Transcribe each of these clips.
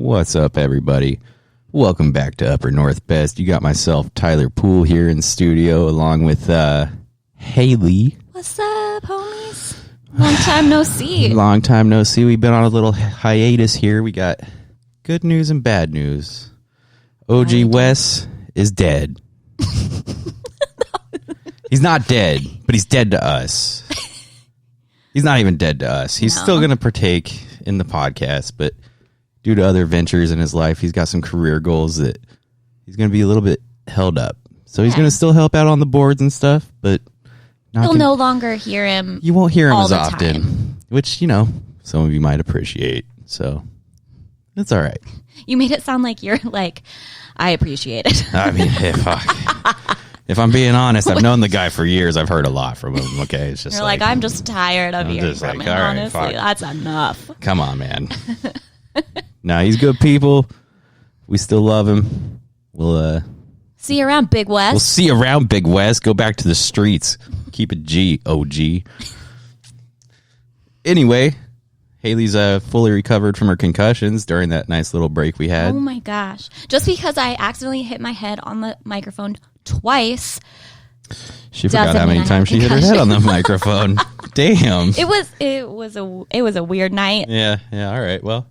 What's up, everybody? Welcome back to Upper North Best. You got myself, Tyler Poole, here in studio, along with Hailey. What's up, homies? Long time no see. Long time no see. We've been on a little hiatus here. We got good news and bad news. OG Wes is dead. He's not dead, but he's dead to us. He's not even dead to us. He's still going to partake in the podcast, but due to other ventures in his life, he's got some career goals that he's going to be a little bit held up. So he's going to still help out on the boards and stuff, but you'll no longer hear him. You won't hear him as often, time. Which, some of you might appreciate. So it's all right. You made it sound like you're like, I appreciate it. I mean, if I'm being honest, I've known the guy for years. I've heard a lot from him. Okay, it's just you're like I'm just tired of hearing from him. Honestly, right, that's enough. Come on, man. No, he's good people. We still love him. We'll see you around, Big West. We'll see you around, Big West. Go back to the streets. Keep it G, OG. Anyway, Hailey's fully recovered from her concussions during that nice little break we had. Oh my gosh! Just because I accidentally hit my head on the microphone twice. She forgot how many times she hit her head on the microphone. Damn. It was a weird night. Yeah. All right. Well,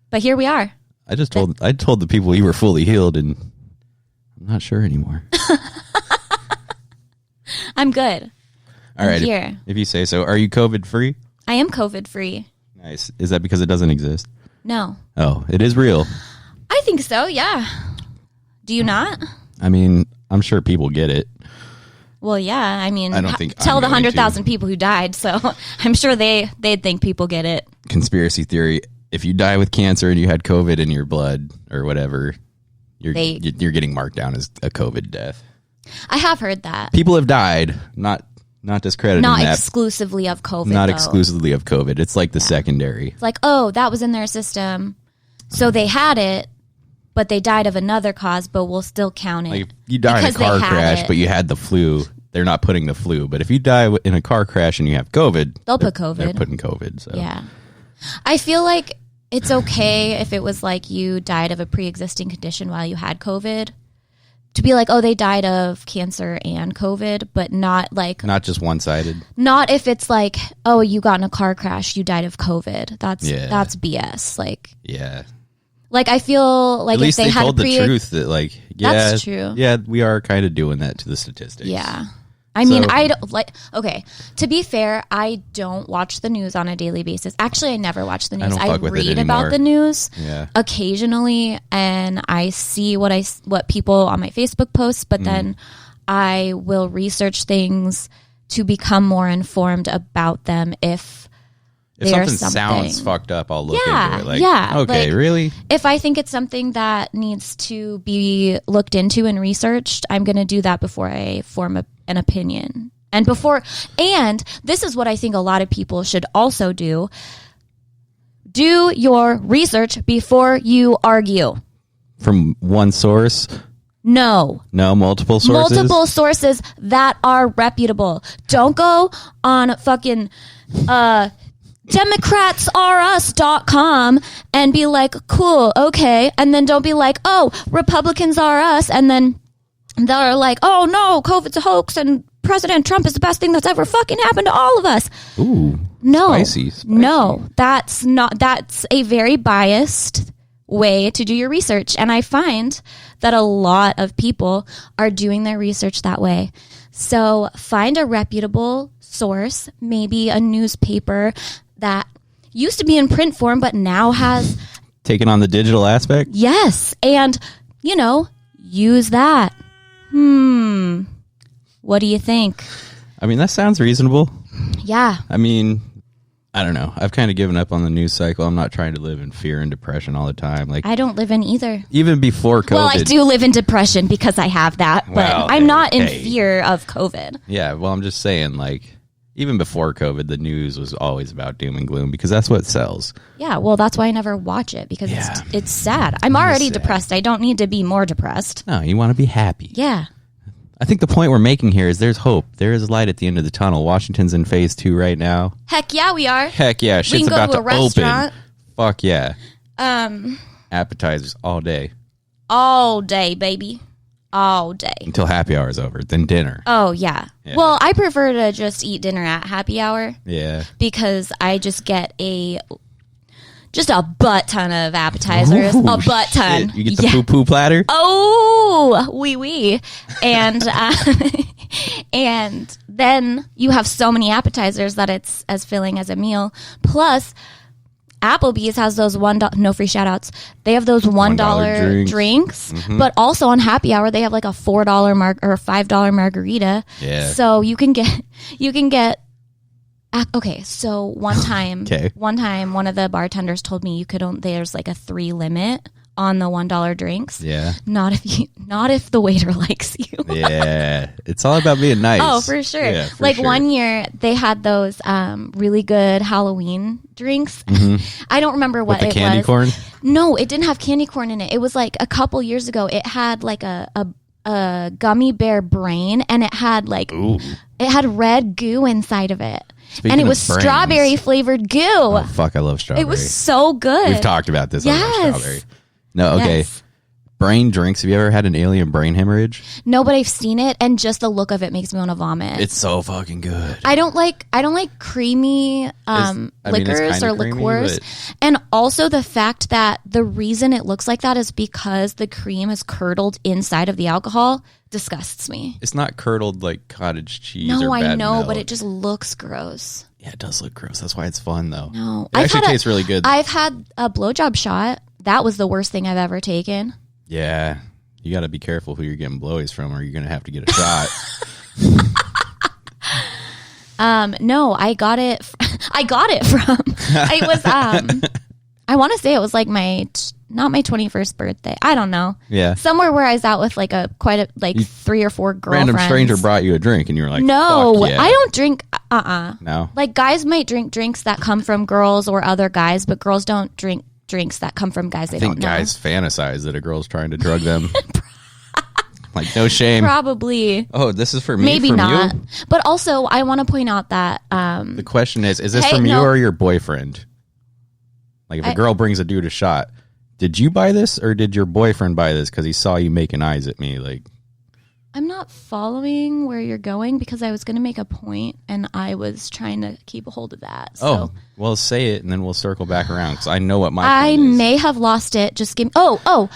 but here we are. I told the people you were fully healed, and I'm not sure anymore. I'm good. All right. Here. If you say so. Are you COVID free? I am COVID free. Nice. Is that because it doesn't exist? No. Oh, it is real. I think so. Yeah. Do you not? I mean, I'm sure people get it. Well, yeah. I mean, I don't think tell the 100,000 people who died. So I'm sure they'd think people get it. Conspiracy theory. If you die with cancer and you had COVID in your blood or whatever, you're getting marked down as a COVID death. I have heard that. People have died, not discrediting that. Not exclusively of COVID. Not exclusively of COVID. It's like the secondary. It's like, oh, that was in their system. So they had it, but they died of another cause, but we'll still count it. Like if you die in a car crash, but you had the flu, they're not putting the flu. But if you die in a car crash and you have COVID, they'll put COVID. They're putting COVID. So. Yeah. I feel like it's okay if it was like you died of a pre-existing condition while you had COVID. To be like, oh, they died of cancer and COVID, but not like... Not just one-sided. Not if it's like, oh, you got in a car crash, you died of COVID. That's BS. Like... Yeah. Like, I feel like if they had told the truth that, like, that's true. Yeah, we are kind of doing that to the statistics. Yeah. I mean, I don't like. Okay, to be fair, I don't watch the news on a daily basis. Actually, I never watch the news. I read about the news occasionally, and I see what people on my Facebook posts. But then I will research things to become more informed about them. If something sounds fucked up, I'll look into it. Like, okay, like, really? If I think it's something that needs to be looked into and researched, I'm going to do that before I form an opinion. And this is what I think a lot of people should also do. Do your research before you argue. From one source? No, multiple sources? Multiple sources that are reputable. Don't go on fucking... DemocratsRUs.com and be like, cool, okay. And then don't be like, oh, Republicans are us. And then they're like, oh no, COVID's a hoax and President Trump is the best thing that's ever fucking happened to all of us. Ooh, no, spicy. No, that's a very biased way to do your research. And I find that a lot of people are doing their research that way. So find a reputable source, maybe a newspaper that used to be in print form, but now has taken on the digital aspect. Yes. And, use that. What do you think? I mean, that sounds reasonable. Yeah. I mean, I don't know. I've kind of given up on the news cycle. I'm not trying to live in fear and depression all the time. Like I don't live in either. Even before COVID. Well, I do live in depression because I have that, but I'm not in fear of COVID. Yeah. Well, I'm just saying, like, even before COVID, the news was always about doom and gloom because that's what sells. Yeah, well, that's why I never watch it because it's sad. I'm already depressed. I don't need to be more depressed. No, you want to be happy. Yeah. I think the point we're making here is there's hope. There is light at the end of the tunnel. Washington's in phase 2 right now. Heck yeah, we are. Heck yeah. Shit's about to open. Fuck yeah. And appetizers all day. All day, baby. All day. Until happy hour is over, then dinner. Oh, yeah. Well, I prefer to just eat dinner at happy hour. Yeah. Because I just get just a butt ton of appetizers. Ooh, a butt ton. Shit. You get the poo-poo platter? Oh, wee. And and then you have so many appetizers that it's as filling as a meal. Plus, Applebee's has those no free shout outs. They have those $1 drinks, but also on happy hour they have like a $4 or $5 margarita. Yeah. So you can get okay, so one time one of the bartenders told me there's like a 3 limit on the $1 drinks. Yeah. Not if the waiter likes you. Yeah. It's all about being nice. Oh, for sure. Yeah, for sure. One year they had those really good Halloween drinks. I don't remember what it was. Candy corn? No, it didn't have candy corn in it. It was like a couple years ago. It had like a gummy bear brain, and it had it had red goo inside of it. And it was strawberry flavored goo. Oh, fuck, I love strawberry. It was so good. We've talked about this. Yes. I love strawberry. No, okay. Yes. Brain drinks. Have you ever had an alien brain hemorrhage? No, but I've seen it, and just the look of it makes me want to vomit. It's so fucking good. I don't like creamy liquors or liqueurs. And also the fact that the reason it looks like that is because the cream is curdled inside of the alcohol disgusts me. It's not curdled like cottage cheese or bad I know, milk. But it just looks gross. Yeah, it does look gross. That's why it's fun, though. No. It actually tastes really good. I've had a blowjob shot. That was the worst thing I've ever taken. Yeah. You got to be careful who you're getting blowies from, or you're going to have to get a shot. No, I got it from, it was, I want to say it was like not my 21st birthday. I don't know. Yeah. Somewhere where I was out with 3 or 4 girlfriends. Random stranger brought you a drink and you were like, no, fuck yeah. I don't drink. No. Like guys might drink drinks that come from girls or other guys, but girls don't drink drinks that come from guys they don't know. I think guys fantasize that a girl's trying to drug them. Like, no shame. Probably. Oh, this is for me? Maybe from not. You? But also, I want to point out that... the question is this from you or your boyfriend? Like, if a girl brings a dude a shot, did you buy this or did your boyfriend buy this because he saw you making eyes at me? Like, I'm not following where you're going because I was going to make a point and I was trying to keep a hold of that. So. Oh, well, say it and then we'll circle back around because I know what my point is. I may have lost it. Just give me... Oh.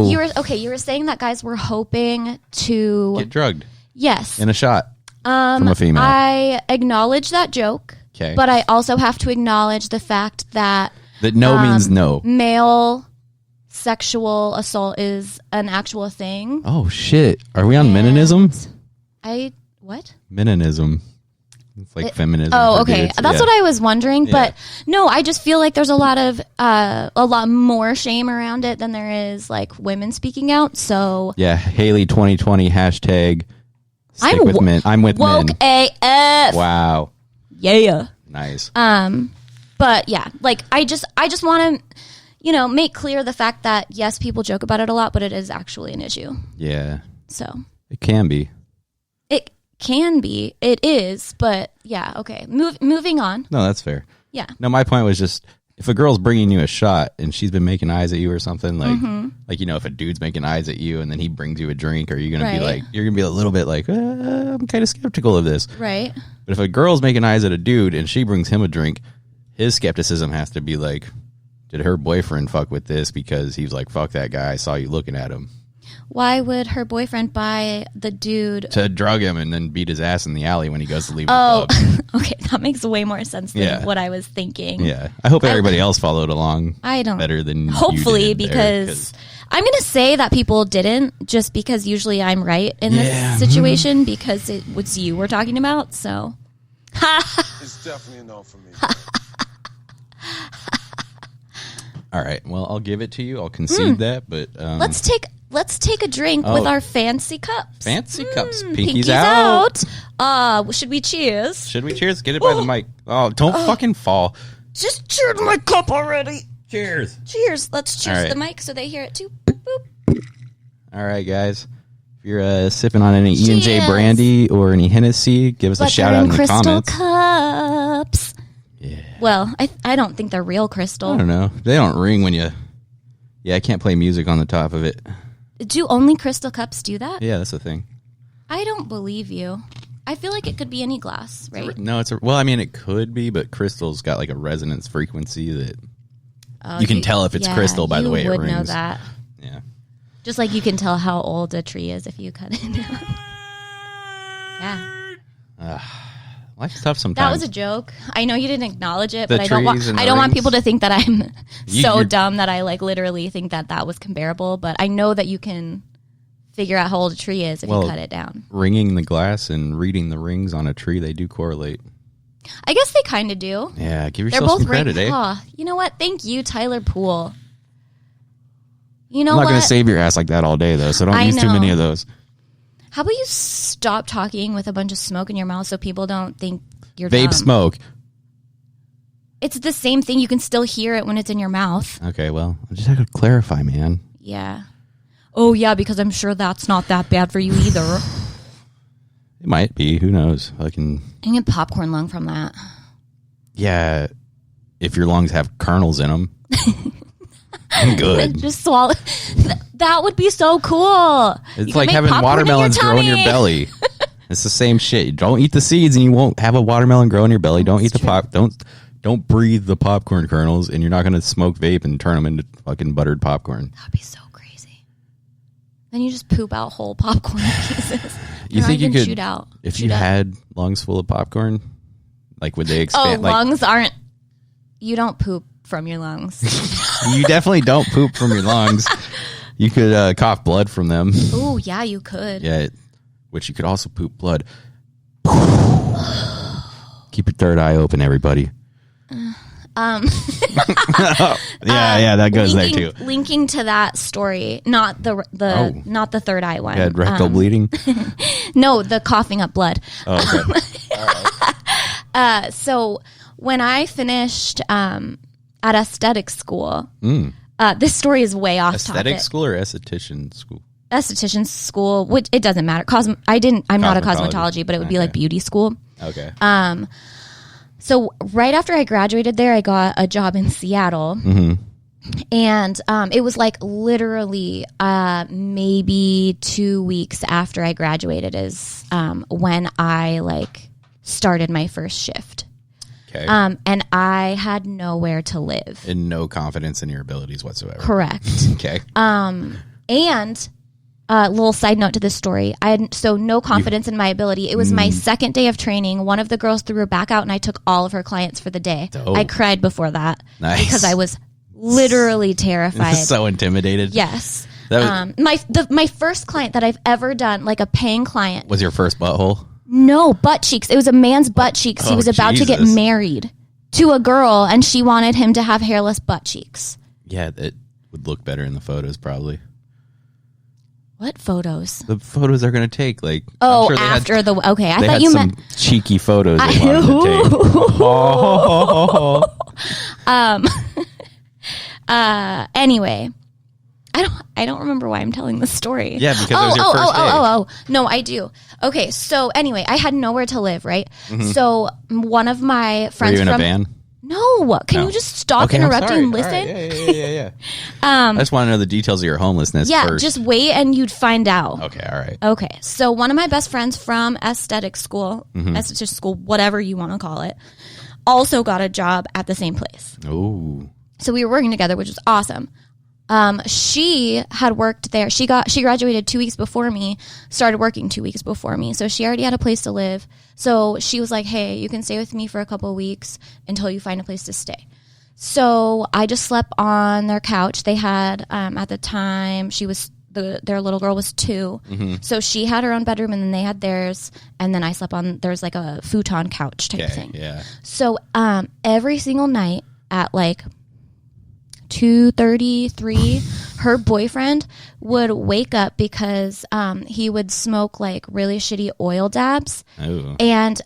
You were saying that guys were hoping to... Get drugged. Yes. In a shot from a female. I acknowledge that joke. Okay. But I also have to acknowledge the fact that... That no means no. Male sexual assault is an actual thing. Oh, shit. Are we on Menonism? What? Menonism. It's like feminism. Oh, okay. Dudes. That's what I was wondering. Yeah. But no, I just feel like there's a lot more shame around it than there is like women speaking out. So yeah, Hailey 2020 hashtag. I'm with men. I'm with woke men. AF. Wow. Yeah. Nice. But yeah, like I just want to, make clear the fact that yes, people joke about it a lot, but it is actually an issue. Yeah. So it can be. It can be. It is. But yeah. Okay. Moving on. No, that's fair. Yeah. No, my point was just if a girl's bringing you a shot and she's been making eyes at you or something like if a dude's making eyes at you and then he brings you a drink, are you gonna be like you're gonna be a little bit like I'm kind of skeptical of this, right? But if a girl's making eyes at a dude and she brings him a drink, his skepticism has to be like, did her boyfriend fuck with this because he was like, fuck that guy, I saw you looking at him. Why would her boyfriend buy the dude to drug him and then beat his ass in the alley when he goes to leave the club? Okay, that makes way more sense than what I was thinking. Yeah, I hope everybody else followed along. I don't better than hopefully you did because I'm gonna say that people didn't just because usually I'm right in this situation because it was you we're talking about. So it's definitely a no for me. All right, well I'll give it to you. I'll concede that, but Let's take a drink with our fancy cups. Fancy cups. Pinkies out. Should we cheers? Should we cheers? Get it by the mic. Oh, don't fucking fall. Just cheered my cup already. Cheers. Cheers. Let's cheers the mic so they hear it too. Boop, boop. All right, guys. If you're sipping on any E&J brandy or any Hennessy, give us a shout out in the comments. Crystal cups. Yeah. Well, I don't think they're real crystal. I don't know. They don't ring when you Yeah, I can't play music on the top of it. Do only crystal cups do that? Yeah, that's the thing. I don't believe you. I feel like it could be any glass, right? No, well, I mean, it could be, but crystal's got like a resonance frequency that you can tell if it's crystal by the way it rings. You would know that. Yeah. Just like you can tell how old a tree is if you cut it down. Yeah. Life's tough sometimes. That was a joke. I know you didn't acknowledge it, but I don't want people to think that I'm so dumb that I like literally think that was comparable. But I know that you can figure out how old a tree is if you cut it down. Ringing the glass and reading the rings on a tree, they do correlate. I guess they kind of do. Yeah, give yourself some credit, eh? Oh, you know what? Thank you, Tyler Poole. You know I'm what? not going to save your ass like that all day, though, so don't use too many of those. How about you stop talking with a bunch of smoke in your mouth so people don't think you're Vape dumb? smoke. It's the same thing. You can still hear it when it's in your mouth. Okay, well, I just have to clarify, man. Yeah. Oh, yeah, because I'm sure that's not that bad for you either. It might be. Who knows? I can get popcorn lung from that. Yeah, if your lungs have kernels in them. I'm good. Just swallow. That would be so cool. It's like having watermelons grow in your belly. It's the same shit. Don't eat the seeds, and you won't have a watermelon grow in your belly. Don't eat the pop. Don't breathe the popcorn kernels, and you're not going to smoke vape and turn them into fucking buttered popcorn. That'd be so crazy. Then you just poop out whole popcorn pieces. You think you could shoot out if you had lungs full of popcorn? Like, would they expand? Lungs aren't. You don't poop from your lungs. You definitely don't poop from your lungs. You could cough blood from them. Oh, yeah, you could. Yeah, which you could also poop blood. Keep your third eye open, everybody. Yeah, that goes there too. Linking to that story, not the third eye one. You had rectal bleeding? No, the coughing up blood. Oh, okay. All right. So when I finished at aesthetic school, this story is way off topic. Aesthetic school or esthetician school? Esthetician school, which it doesn't matter. I'm not a cosmetology, but it would be like beauty school. Okay. So right after I graduated there, I got a job in Seattle. Mm-hmm. And it was like literally maybe 2 weeks after I graduated is when I like started my first shift. Okay. And I had nowhere to live. And no confidence in your abilities whatsoever. Correct. Okay. And little side note to this story. I had no confidence in my ability. It was my second day of training. One of the girls threw her back out and I took all of her clients for the day. Oh. I cried before that. Nice. Because I was literally terrified. So intimidated. Yes. My first client that I've ever done, like a paying client. Was your first butthole? No, butt cheeks. It was a man's butt cheeks. He was about to get married to a girl and she wanted him to have hairless butt cheeks. Yeah, it would look better in the photos probably. What photos? The photos they're going to take, like I thought you meant cheeky photos they wanted to take. Anyway, I don't remember why I'm telling this story. Yeah, because it was your first day. No, I do. Okay, so anyway, I had nowhere to live, right? Mm-hmm. So one of my friends Were you in a van? No, can you just stop interrupting and listen? Right. Yeah. I just want to know the details of your homelessness first. Yeah, just wait and you'd find out. Okay, all right. Okay, so one of my best friends from aesthetic school, esthetician school, whatever you want to call it, also got a job at the same place. Oh. So we were working together, which was awesome. She had worked there. She graduated 2 weeks before me, started working 2 weeks before me. So she already had a place to live. So she was like, hey, you can stay with me for a couple of weeks until you find a place to stay. So I just slept on their couch. They had, at the time, their little girl was 2. Mm-hmm. So she had her own bedroom and then they had theirs. And then I slept there's like a futon couch type thing. Yeah. So, every single night at like 2:33, her boyfriend would wake up because he would smoke like really shitty oil dabs. Ooh. And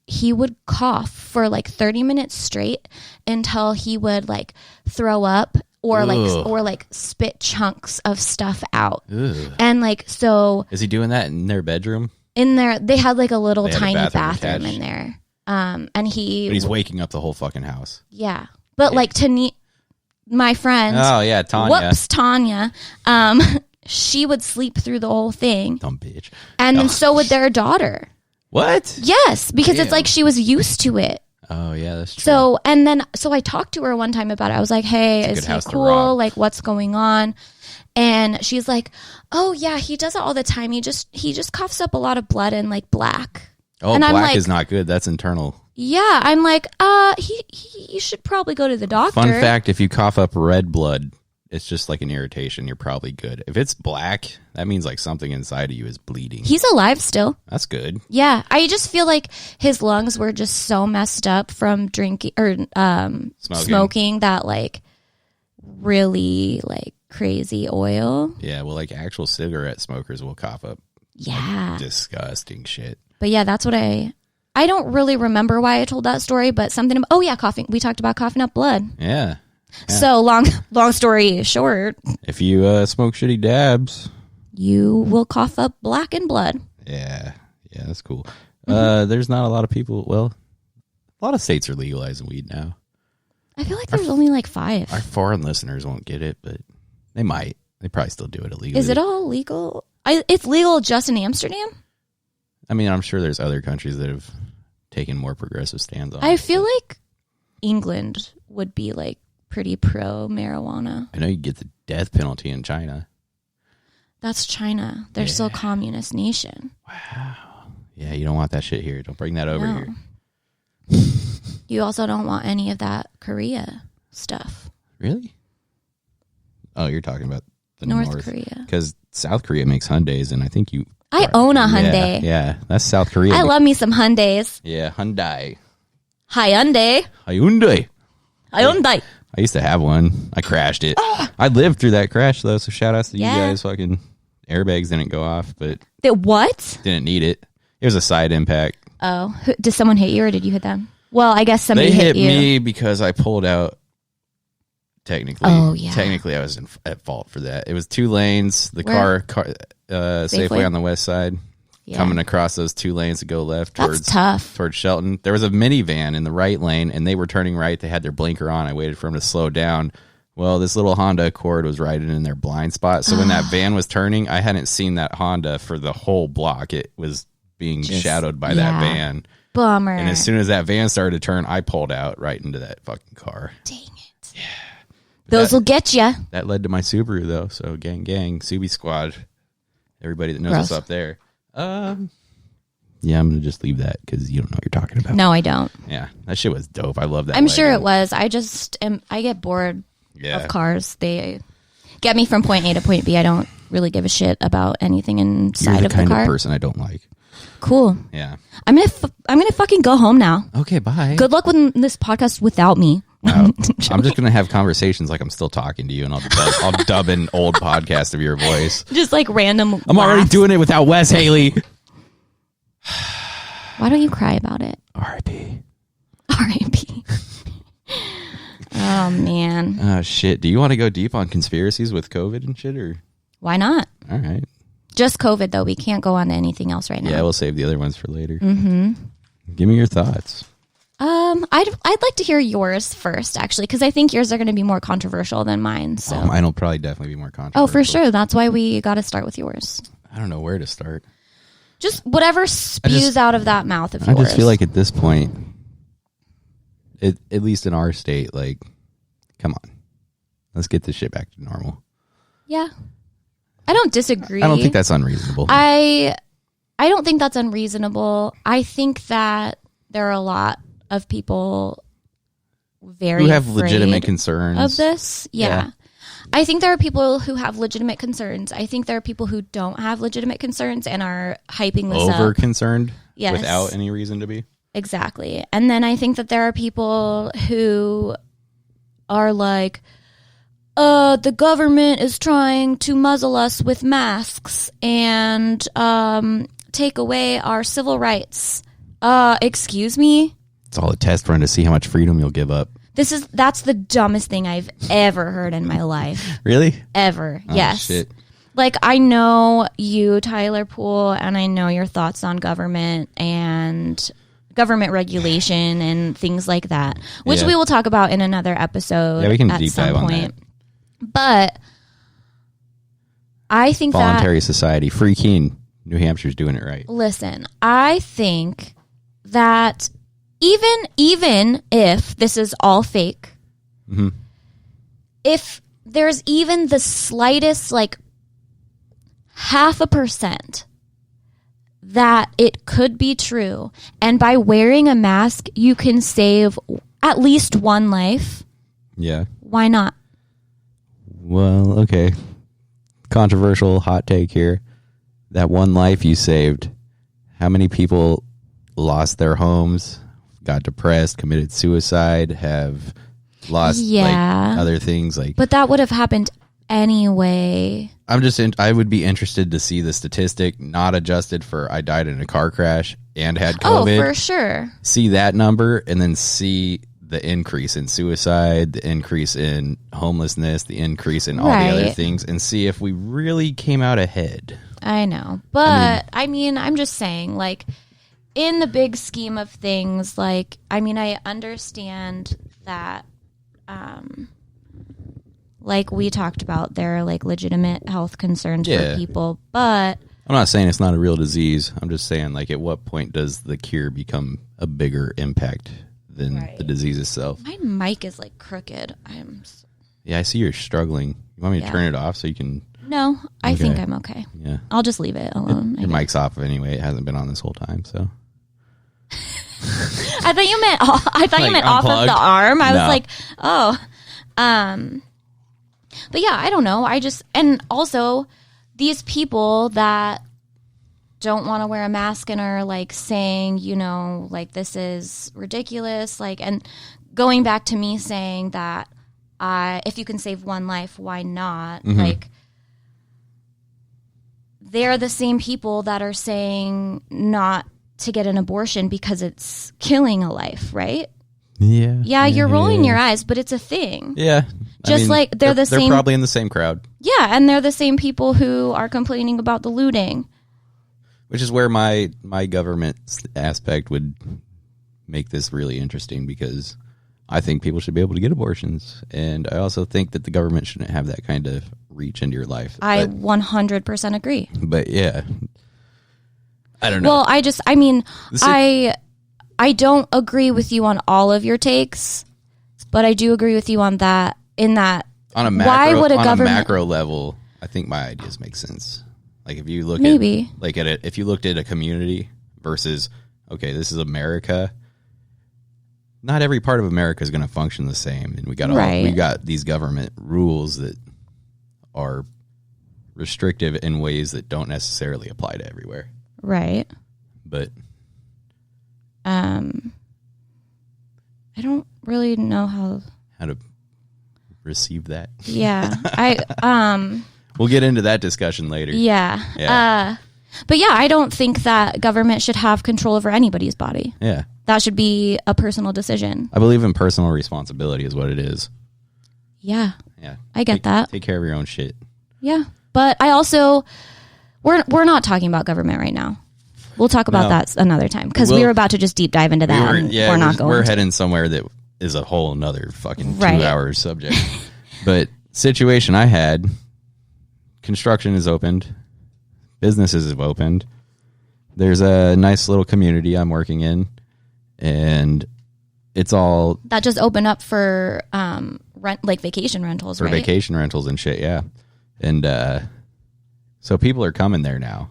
he would cough for like 30 minutes straight until he would like throw up or like spit chunks of stuff out. Ugh. And like, so is he doing that in their bedroom? In there, they had like a little tiny bathroom in there. But he's waking up the whole fucking house. Yeah. But like my friend. Oh, yeah, Tanya. Whoops, Tanya. She would sleep through the whole thing. Dumb bitch. And then so would their daughter. What? Yes, because it's like she was used to it. Oh, yeah, that's true. So I talked to her one time about it. I was like, hey, is he cool? Like, what's going on? And she's like, oh, yeah, he does it all the time. He just coughs up a lot of blood and like black. Oh, and black I'm like, is not good. That's internal. Yeah, I'm like, he should probably go to the doctor. Fun fact, if you cough up red blood, it's just like an irritation. You're probably good. If it's black, that means like something inside of you is bleeding. He's alive still. That's good. Yeah, I just feel like his lungs were just so messed up from drinking or smoking that like really like crazy oil. Yeah, well, like actual cigarette smokers will cough up. Yeah, like, disgusting shit. But yeah, that's what I don't really remember why I told that story, but something about, coughing. We talked about coughing up blood. Yeah. So long story short, if you smoke shitty dabs, you will cough up black and blood. Yeah, that's cool. There's not a lot of people. Well, a lot of states are legalizing weed now. I feel like there's only like 5. Our foreign listeners won't get it, but they might. They probably still do it illegally. Is it all legal? It's legal just in Amsterdam? I mean, I'm sure there's other countries that have taken more progressive stands on it. I feel like England would be like pretty pro marijuana. I know you get the death penalty in China. That's China. They're still a communist nation. Wow. Yeah, you don't want that shit here. Don't bring that over here. You also don't want any of that Korea stuff. Really? Oh, you're talking about the North Korea. Because South Korea makes Hyundais, and I think you... I own a Hyundai. Yeah, that's South Korea. I love me some Hyundais. Yeah, Hyundai. Hyundai. Hyundai. Hyundai. I used to have one. I crashed it. I lived through that crash, though, so shout outs to you guys. Fucking airbags didn't go off, but... What? Didn't need it. It was a side impact. Oh. Did someone hit you, or did you hit them? Well, I guess somebody hit you. They hit me because I pulled out, technically. Oh, yeah. Technically, I was at fault for that. It was 2 lanes. The car Safeway on the west side. Yeah. Coming across those 2 lanes to go left towards Shelton. There was a minivan in the right lane, and they were turning right. They had their blinker on. I waited for them to slow down. Well, this little Honda Accord was right in their blind spot. So when that van was turning, I hadn't seen that Honda for the whole block. It was being shadowed by that van. Bummer. And as soon as that van started to turn, I pulled out right into that fucking car. Dang it. Yeah. Those will get you. That led to my Subaru, though. So gang, Subi squad. Everybody that knows us up there. Yeah, I'm going to just leave that because you don't know what you're talking about. No, I don't. Yeah, that shit was dope. I love that. I'm sure it was. I get bored of cars. They get me from point A to point B. I don't really give a shit about anything inside of the car. You're the kind of person I don't like. Cool. Yeah. I'm gonna fucking go home now. Okay, bye. Good luck with this podcast without me. I'm just gonna have conversations like I'm still talking to you, and I'll dub an old podcast of your voice, just like random. I'm already doing it without Wes, Hailey. Why don't you cry about it? R.I.P. R.I.P. Oh man. Oh shit. Do you want to go deep on conspiracies with COVID and shit, or why not? All right. Just COVID though. We can't go on to anything else right now. Yeah, we'll save the other ones for later. Mm-hmm. Give me your thoughts. I'd like to hear yours first, actually, because I think yours are going to be more controversial than mine. So mine will probably definitely be more controversial. Oh, for sure. That's why we got to start with yours. I don't know where to start. Just whatever spews out of that mouth of yours. I just feel like at this point, at least in our state, like, come on, let's get this shit back to normal. Yeah, I don't disagree. I don't think that's unreasonable. I don't think that's unreasonable. I think that there are a lot of people who have legitimate concerns of this. Yeah. I think there are people who have legitimate concerns. I think there are people who don't have legitimate concerns and are hyping this up. Over concerned without any reason to be. Exactly. And then I think that there are people who are like, the government is trying to muzzle us with masks and take away our civil rights. Excuse me? It's all a test run to see how much freedom you'll give up. That's the dumbest thing I've ever heard in my life. Really? Ever. Oh, yes. Shit. Like, I know you, Tyler Poole, and I know your thoughts on government, and government regulation and things like that, which we will talk about in another episode. Yeah, we can at deep some dive point. on that. But I think voluntary society, Free Keene, New Hampshire's doing it right. Listen, I think that even if this is all fake, if there's even the slightest, like 0.5% that it could be true, and by wearing a mask you can save at least one life, why not? Well, okay. Controversial hot take here. That one life you saved, how many people lost their homes, got depressed, committed suicide, have lost like other things like? But that would have happened anyway. I would be interested to see the statistic, not adjusted for I died in a car crash and had COVID. Oh, for sure. See that number, and then see the increase in suicide, the increase in homelessness, the increase in all the other things, and see if we really came out ahead. I know. But, I mean, I'm just saying, like, in the big scheme of things, like, I mean, I understand that, like we talked about, there are, like, legitimate health concerns for people, but... I'm not saying it's not a real disease. I'm just saying, like, at what point does the cure become a bigger impact than the disease itself? My mic is, like, crooked. Yeah, I see you're struggling. You want me to turn it off so you can... No, I think I'm okay. Yeah. I'll just leave it alone. Your mic's off anyway. It hasn't been on this whole time, so... I thought you meant off of the arm. I was like, oh. But yeah, I don't know. And also these people that don't want to wear a mask and are like saying, you know, like this is ridiculous. Like, and going back to me saying that if you can save one life, why not? Like, they're the same people that are saying not to get an abortion because it's killing a life, right? Yeah, you're rolling your eyes, but it's a thing. Yeah. Like they're the same. They're probably in the same crowd. Yeah, and they're the same people who are complaining about the looting. Which is where my government aspect would make this really interesting, because I think people should be able to get abortions. And I also think that the government shouldn't have that kind of reach into your life. I 100% agree. But yeah, I don't know. Well, I don't agree with you on all of your takes, but I do agree with you on that. In that, on a macro level, I think my ideas make sense. Like if you look if you looked at a community versus, okay, this is America. Not every part of America is going to function the same, and we got these government rules that are restrictive in ways that don't necessarily apply to everywhere. Right. But I don't really know how to receive that. Yeah. We'll get into that discussion later. Yeah. But yeah, I don't think that government should have control over anybody's body. Yeah. That should be a personal decision. I believe in personal responsibility is what it is. Yeah. Yeah. I get that. Take care of your own shit. Yeah. But I also, we're not talking about government right now. We'll talk about that another time, because we were about to just deep dive into that. We're not going. We're heading somewhere that is a whole nother fucking 2-hour subject. But situation I had, construction is opened, businesses have opened. There's a nice little community I'm working in, and it's all that just opened up for vacation rentals, for vacation rentals and shit. Yeah, and so people are coming there now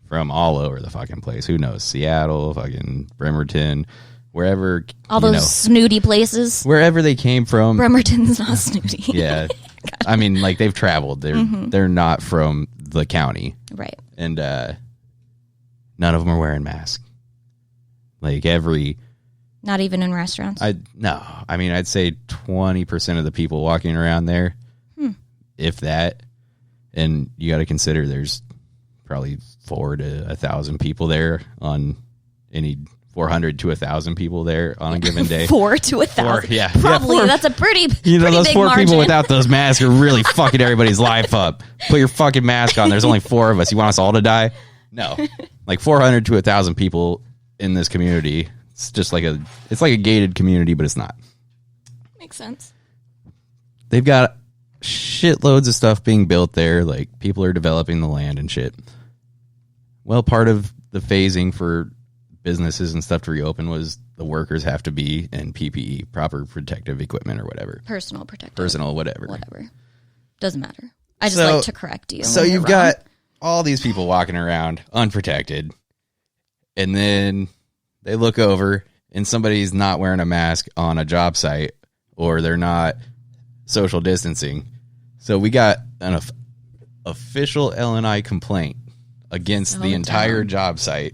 from all over the fucking place. Who knows? Seattle, fucking Bremerton, wherever. All those snooty places. Wherever they came from. Bremerton's not snooty. Yeah. I mean, like, they've traveled. They're not from the county. Right. And none of them are wearing masks. Like, not even in restaurants? No. I mean, I'd say 20% of the people walking around there, if that. And you got to consider there's probably 400 to 1,000 people there on any 400 to 1,000 people there on a given day. 4 to 1,000. Yeah. Probably. Yeah, that's a pretty those big 4 margin. people without those masks are really fucking everybody's life up. Put your fucking mask on. There's only 4 of us. You want us all to die? No. Like 400 to 1,000 people in this community. It's just like it's like a gated community, but it's not. Makes sense. They've got shitloads of stuff being built there. Like, people are developing the land and shit. Well, part of the phasing for businesses and stuff to reopen was the workers have to be in PPE, proper protective equipment or whatever. Personal protective. Personal, whatever. Doesn't matter. I just like to correct you. So you've got all these people walking around unprotected, and then they look over and somebody's not wearing a mask on a job site, or they're not social distancing. So we got an official L&I complaint against the entire job site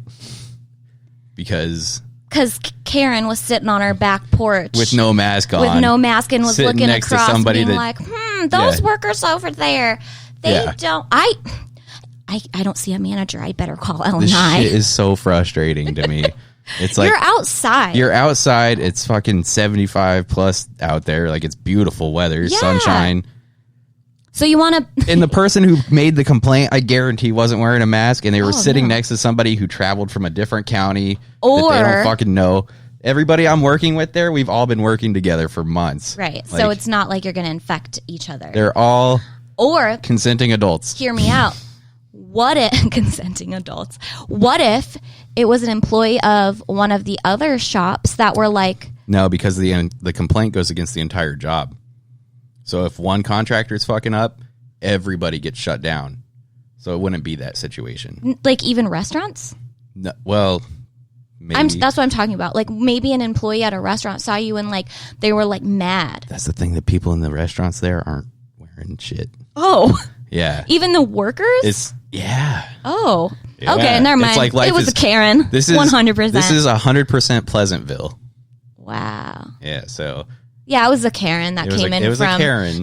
because Karen was sitting on her back porch with no mask on, and was looking next across, to somebody being like, those workers over there, they don't. I don't see a manager. I better call L&I. This shit is so frustrating to me. It's like you're outside. It's fucking 75 plus out there. Like, it's beautiful weather, sunshine. So you want to... And the person who made the complaint, I guarantee, wasn't wearing a mask, and they were sitting next to somebody who traveled from a different county that they don't fucking know. Everybody I'm working with there, we've all been working together for months. Right. Like, so it's not like you're going to infect each other. They're all consenting adults. Hear me out. What if consenting adults? What if it was an employee of one of the other shops that were like... No, because the complaint goes against the entire job. So if one contractor is fucking up, everybody gets shut down. So it wouldn't be that situation. Like, even restaurants? No, well, maybe. That's what I'm talking about. Like, maybe an employee at a restaurant saw you and like they were like mad. That's the thing. The people in the restaurants there aren't wearing shit. Oh. Yeah. Even the workers? Oh. Yeah. Okay, never mind. It's like it was a Karen. This is 100%. This is 100% Pleasantville. Wow. Yeah, so... Yeah, it was a Karen that came in from... It was a Karen.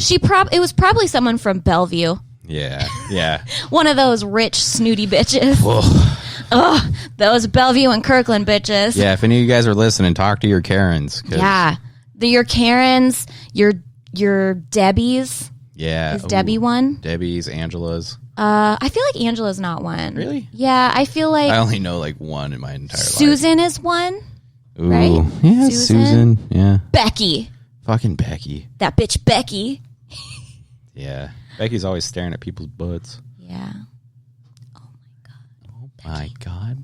It was probably someone from Bellevue. Yeah. One of those rich, snooty bitches. Ugh, those Bellevue and Kirkland bitches. Yeah, if any of you guys are listening, talk to your Karens. Yeah. Your Karens, your Debbies. Yeah. Is Debbie one? Debbie's, Angela's. I feel like Angela's not one. Really? Yeah, I feel like... I only know like one in my entire life. Susan is one. Ooh. Right? Yeah, Susan. Yeah. Becky. Fucking Becky. That bitch Becky. Yeah. Becky's always staring at people's butts. Yeah. Oh my God.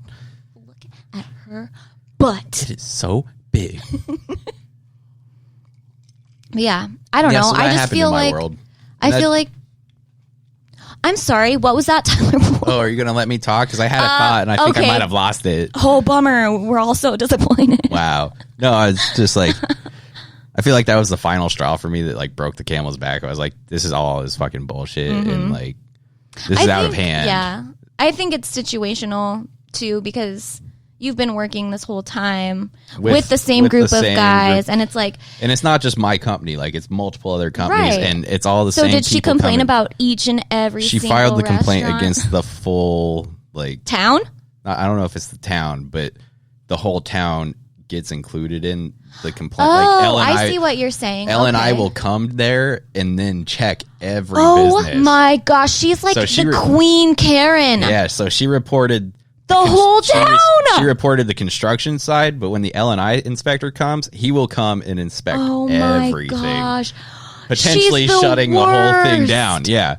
Look at her butt. It is so big. Yeah. I don't know. So I just feel like... feel like... I'm sorry. What was that, Tyler? Oh, are you going to let me talk? Because I had a thought, and I think I might have lost it. Oh, bummer. We're all so disappointed. Wow. No, it's just like... I feel like that was the final straw for me that like broke the camel's back. I was like, this is all this fucking bullshit, and like, this is out of hand. Yeah. I think it's situational, too, because... You've been working this whole time with the same group of guys, and it's like... And it's not just my company, like, it's multiple other companies, and it's all the same people. So did she complain about each and every single She filed the complaint against the full, like... Town? I don't know if it's the town, but the whole town gets included in the complaint. Oh, like I see what you're saying. L&I will come there and then check every business. Oh, my gosh. She's like the Queen Karen. Yeah, so she reported... The whole town. She reported the construction side, but when the L&I inspector comes, he will come and inspect everything. Oh my gosh! Potentially shutting the whole thing down. Yeah.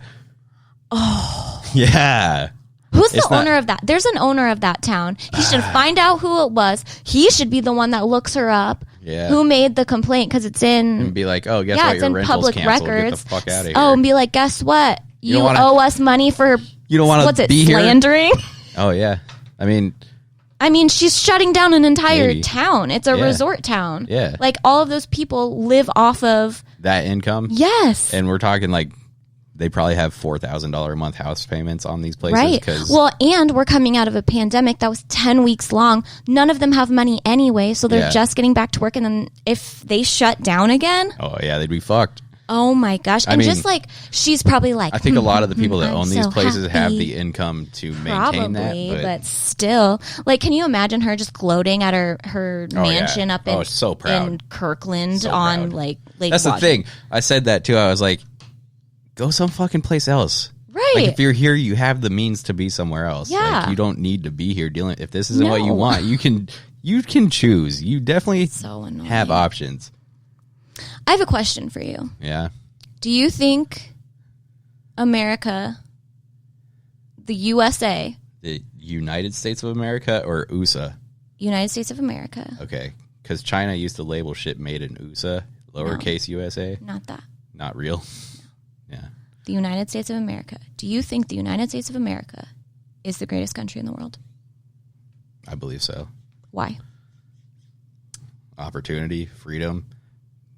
Oh. Yeah. Who's the owner of that? There's an owner of that town. He should find out who it was. He should be the one that looks her up. Yeah. Who made the complaint? Because it's in... And be like, oh, guess what? It's in public records. Get the fuck out of here. Oh, and be like, guess what? You owe us money for... You don't want to be slandering? Here? Oh, yeah. I mean, she's shutting down an entire town. It's a resort town. Yeah. Like, all of those people live off of... that income? Yes. And we're talking, like, they probably have $4,000 a month house payments on these places. Right. Well, and we're coming out of a pandemic that was 10 weeks long. None of them have money anyway, so they're just getting back to work. And then if they shut down again... Oh, yeah, they'd be fucked. Oh my gosh. And just like, she's probably like... I think a lot of the people that own these places have the income to maintain that. But still. Like, can you imagine her just gloating at her mansion up in, so proud. In Kirkland on like Lake That's Washington. The thing. I said that too. I was like, go some fucking place else. Right. Like, if you're here, you have the means to be somewhere else. Yeah. Like, you don't need to be here dealing... If this isn't what you want, you can You can choose. You definitely have options. I have a question for you. Yeah. Do you think America, the USA... The United States of America or USA? United States of America. Okay. Because China used to label shit made in USA, lowercase USA. Not that. Not real? No. Yeah. The United States of America. Do you think the United States of America is the greatest country in the world? I believe so. Why? Opportunity, freedom.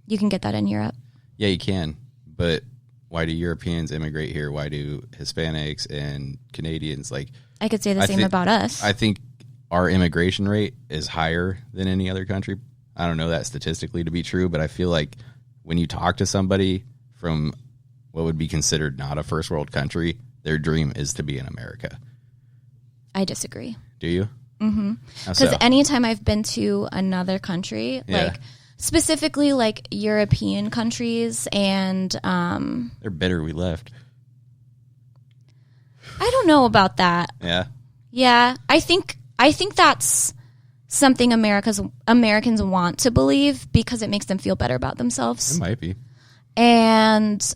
You can get that in Europe. Yeah, you can. But why do Europeans immigrate here? Why do Hispanics and Canadians I could say the same about us. I think our immigration rate is higher than any other country. I don't know that statistically to be true, but I feel like when you talk to somebody from what would be considered not a first world country, their dream is to be in America. I disagree. Do you? Mm-hmm. Because anytime I've been to another country, specifically European countries, and they're bitter we left. I don't know about that. Yeah. Yeah, I think that's something Americans want to believe because it makes them feel better about themselves. It might be. And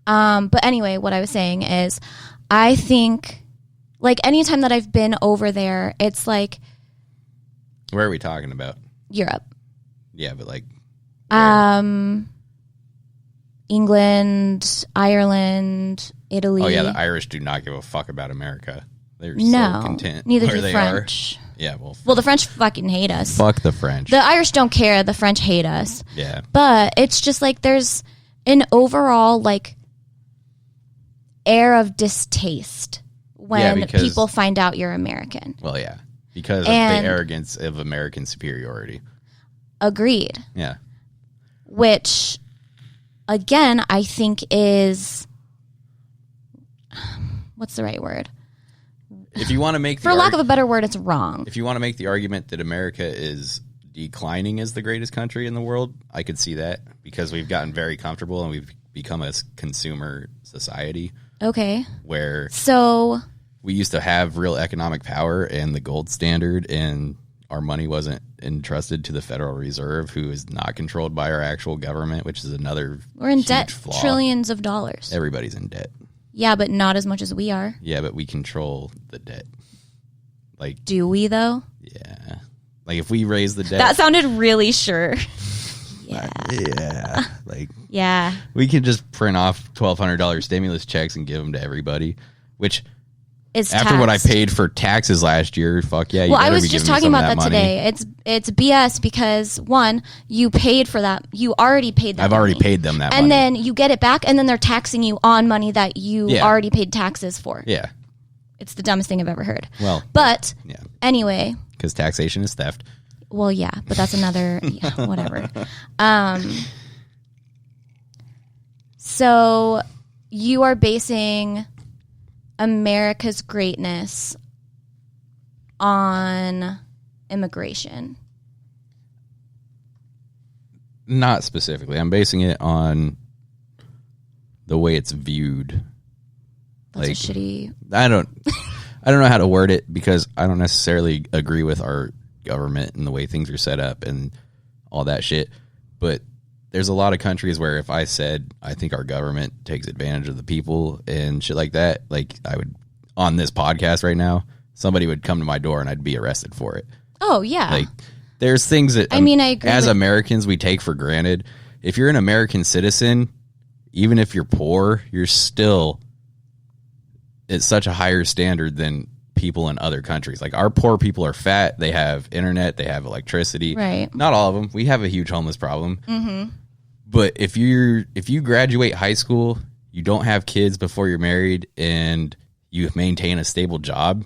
but anyway, what I was saying is I think anytime that I've been over there, it's where are we talking about? Europe. Yeah, but England, Ireland, Italy. Oh yeah, the Irish do not give a fuck about America. They're so content. Neither where do the French. Are. Yeah, well, the French fucking hate us. Fuck the French. The Irish don't care. The French hate us. Yeah. But it's just there's an overall air of distaste when people find out you're American. Well, yeah, because of the arrogance of American superiority. Agreed. Yeah. Which, again, I think is... What's the right word? If you want to make for lack of a better word, it's wrong. If you want to make the argument that America is declining as the greatest country in the world, I could see that because we've gotten very comfortable and we've become a consumer society. Okay. Where so we used to have real economic power and the gold standard, and our money wasn't entrusted to the Federal Reserve, who is not controlled by our actual government, which is another we're in debt, flaw. Trillions of dollars. Everybody's in debt. Yeah, but not as much as we are. Yeah, but we control the debt. Do we though? Yeah. If we raise the debt. That sounded really sure. Yeah. Yeah. yeah. We can just print off $1,200 stimulus checks and give them to everybody, which is after taxed. What I paid for taxes last year, fuck yeah. Well, I was just talking about that today. It's BS because one, you paid for that. You already paid that. I've already paid them that money. And then you get it back, and then they're taxing you on money that you already paid taxes for. Yeah. It's the dumbest thing I've ever heard. Well, but anyway. Because taxation is theft. Well, yeah, but that's another, whatever. So you are basing America's greatness on immigration. Not specifically. I'm basing it on the way it's viewed. That's a shitty... I don't know how to word it because I don't necessarily agree with our government and the way things are set up and all that shit. But there's a lot of countries where if I said I think our government takes advantage of the people and shit like that, I would, on this podcast right now, somebody would come to my door and I'd be arrested for it. Oh, yeah. There's things that I agree as Americans we take for granted. If you're an American citizen, even if you're poor, you're still at such a higher standard than people in other countries. Our poor people are fat. They have internet. They have electricity. Right. Not all of them. We have a huge homeless problem. Mm-hmm. But if you graduate high school, you don't have kids before you're married, and you maintain a stable job,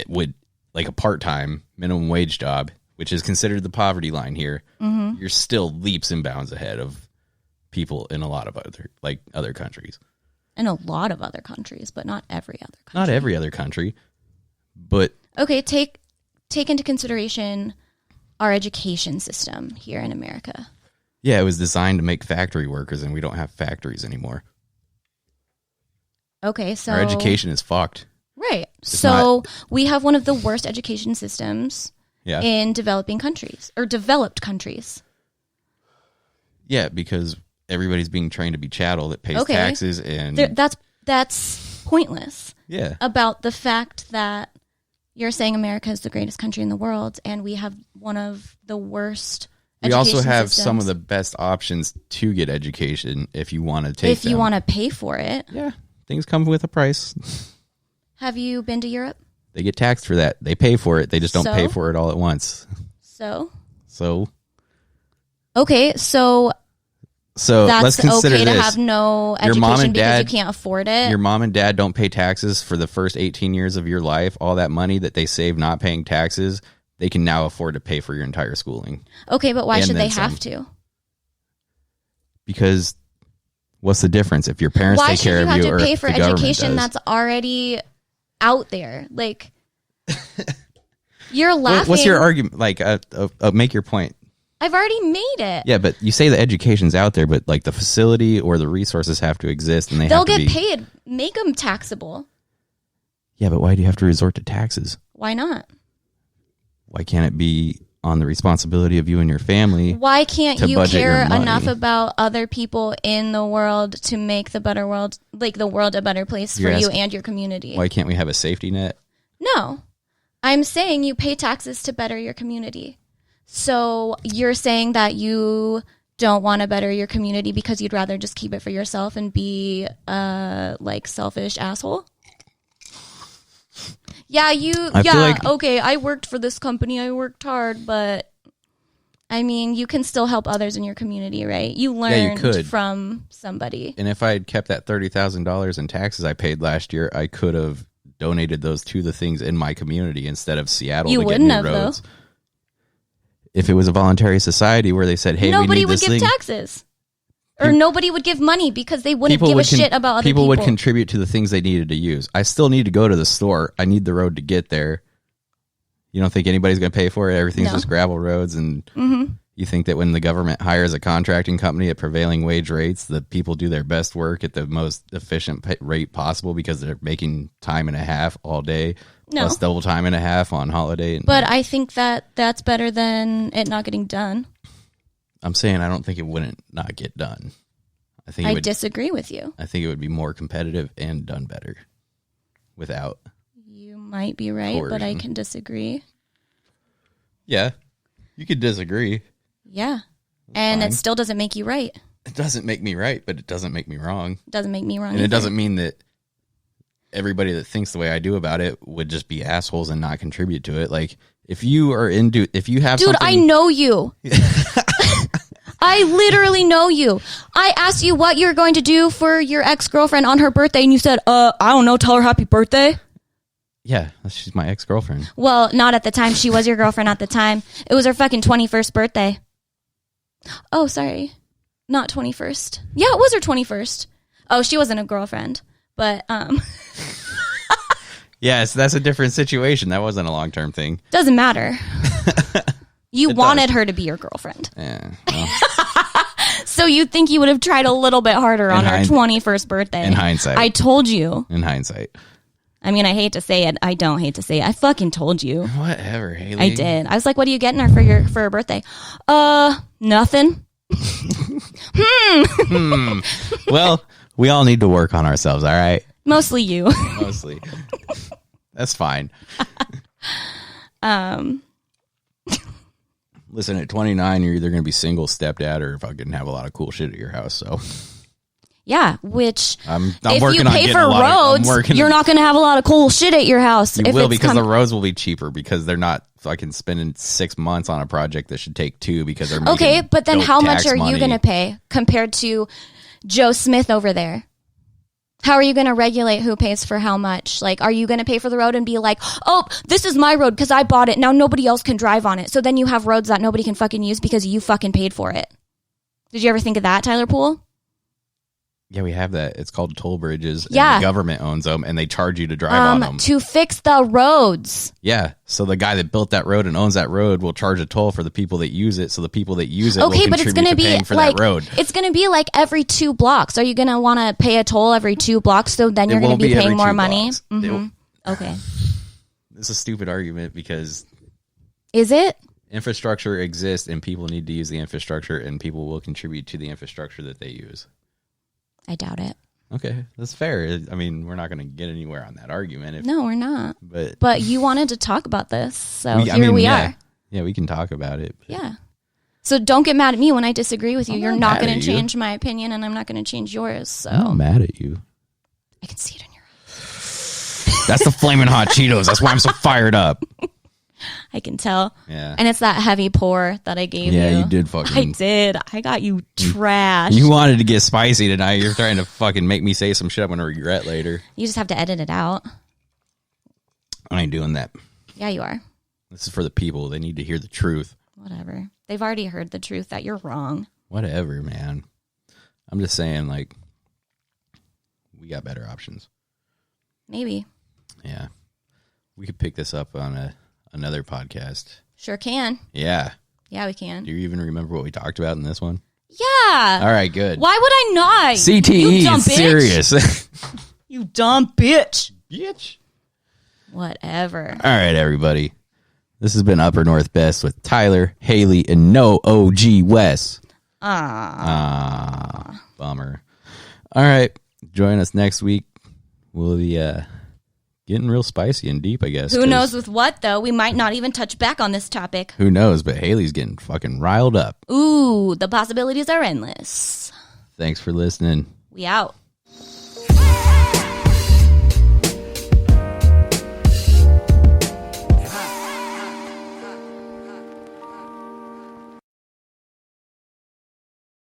with a part-time minimum wage job, which is considered the poverty line here, you're still leaps and bounds ahead of people in a lot of other countries. In a lot of other countries, but not every other country. Not every other country, but... Okay, take into consideration our education system here in America. Yeah, it was designed to make factory workers, and we don't have factories anymore. Okay, so... Our education is fucked. Right. So we have one of the worst education systems in developing countries or developed countries. Yeah, because everybody's being trained to be chattel that pays taxes and that's pointless. Yeah. About the fact that you're saying America is the greatest country in the world and we have one of the worst we also have systems. Some of the best options to get education if you want to take if you want to pay for it. Yeah. Things come with a price. Have you been to Europe? They get taxed for that. They pay for it. They just don't pay for it all at once. So? Okay, so that's let's consider okay this. To have no education because you can't afford it. Your mom and dad don't pay taxes for the first 18 years of your life. All that money that they save not paying taxes, they can now afford to pay for your entire schooling. Okay, but why should they have to? Because what's the difference if your parents take care of you? Why should you have to pay for education that's already out there? Like, you're laughing. What's your argument? Like, make your point. I've already made it. Yeah, but you say the education's out there, but like the facility or the resources have to exist, and they'll get paid. Make them taxable. Yeah, but why do you have to resort to taxes? Why not? Why can't it be on the responsibility of you and your family? Why can't you care enough about other people in the world to make the better world, like the world, a better place for you and your community? Why can't we have a safety net? No, I'm saying you pay taxes to better your community. So you're saying that you don't want to better your community because you'd rather just keep it for yourself and be like selfish asshole? Yeah, okay, I worked for this company, I worked hard, but I mean, you can still help others in your community, right? You learned from somebody. And if I had kept that $30,000 in taxes I paid last year, I could have donated those to the things in my community instead of Seattle to get new roads. Though. If it was a voluntary society where they said, hey, nobody we need this would give taxes. Or nobody would give money because they wouldn't give a shit about other people. People would contribute to the things they needed to use. I still need to go to the store. I need the road to get there. You don't think anybody's going to pay for it? Everything's just gravel roads. And you think that when the government hires a contracting company at prevailing wage rates, the people do their best work at the most efficient rate possible because they're making time and a half all day. No. Plus double time and a half on holiday. But I think that's better than it not getting done. I'm saying I don't think it wouldn't not get done. I disagree with you. I think it would be more competitive and done better without. You might be right, coercion. But I can disagree. Yeah, you could disagree. Yeah, and it still doesn't make you right. It doesn't make me right, but it doesn't make me wrong. It doesn't make me wrong. And either. It doesn't mean that everybody that thinks the way I do about it would just be assholes and not contribute to it. Like, if you have Dude, I know you. I literally know you. I asked you what you're going to do for your ex-girlfriend on her birthday, and you said, I don't know, tell her happy birthday. Yeah, she's my ex-girlfriend. Well, not at the time. She was your girlfriend at the time. It was her fucking 21st birthday. Oh, sorry. Not 21st. Yeah, it was her 21st. Oh, she wasn't a girlfriend, but... Yes, that's a different situation. That wasn't a long-term thing. Doesn't matter. You wanted her to be your girlfriend. Yeah. Well. So you think you would have tried a little bit harder on her 21st birthday. In hindsight. I told you. In hindsight. I mean, I hate to say it. I don't hate to say it. I fucking told you. Whatever, Hailey. I did. I was like, what are you getting her for her birthday? Nothing. Well, we all need to work on ourselves, all right? Mostly you. Mostly. That's fine. Listen, at 29, you're either going to be single, stepdad, or fucking have a lot of cool shit at your house. So, yeah, which I'm if working you pay for roads, you're not going to have a lot of cool shit at your house. You will, because the roads will be cheaper because they're not fucking spending 6 months on a project that should take 2 because they're making okay. But then how much are money. You going to pay compared to Joe Smith over there? How are you going to regulate who pays for how much? Like, are you going to pay for the road and be like, oh, this is my road because I bought it. Now nobody else can drive on it. So then you have roads that nobody can fucking use because you fucking paid for it. Did you ever think of that, Tyler Poole? Yeah, we have that. It's called toll bridges. Yeah. And the government owns them, and they charge you to drive on them. To fix the roads. Yeah. So the guy that built that road and owns that road will charge a toll for the people that use it, so the people that use it will contribute to paying for that road. It's going to be like every 2 blocks. Are you going to want to pay a toll every 2 blocks so then you're going to be paying more money? Mm-hmm. Okay. It's a stupid argument because... Is it? Infrastructure exists and people need to use the infrastructure and people will contribute to the infrastructure that they use. I doubt it. Okay, that's fair. I mean, we're not going to get anywhere on that argument. No, we're not. But you wanted to talk about this, so we are. Yeah, we can talk about it. Yeah. So don't get mad at me when I disagree with you. You're not going to change my opinion, and I'm not going to change yours. So I'm not mad at you. I can see it in your eyes. That's the flaming hot Cheetos. That's why I'm so fired up. I can tell. Yeah. And it's that heavy pour that I gave you. Yeah, you did fucking... I did. I got you trash. You wanted to get spicy tonight. You're trying to fucking make me say some shit I'm going to regret later. You just have to edit it out. I ain't doing that. Yeah, you are. This is for the people. They need to hear the truth. Whatever. They've already heard the truth that you're wrong. Whatever, man. I'm just saying, like, we got better options. Maybe. Yeah. We could pick this up on another podcast. Sure can. Yeah. Yeah, we can. Do you even remember what we talked about in this one? Yeah. All right, good. Why would I not? CTE is serious. You dumb bitch. Bitch. Whatever. All right, everybody. This has been Upper North Best with Tyler, Hailey, and no OG Wes. Bummer. All right. Join us next week. We'll be getting real spicy and deep, I guess. Who knows with what, though? We might not even touch back on this topic. Who knows? But Hailey's getting fucking riled up. Ooh, the possibilities are endless. Thanks for listening. We out.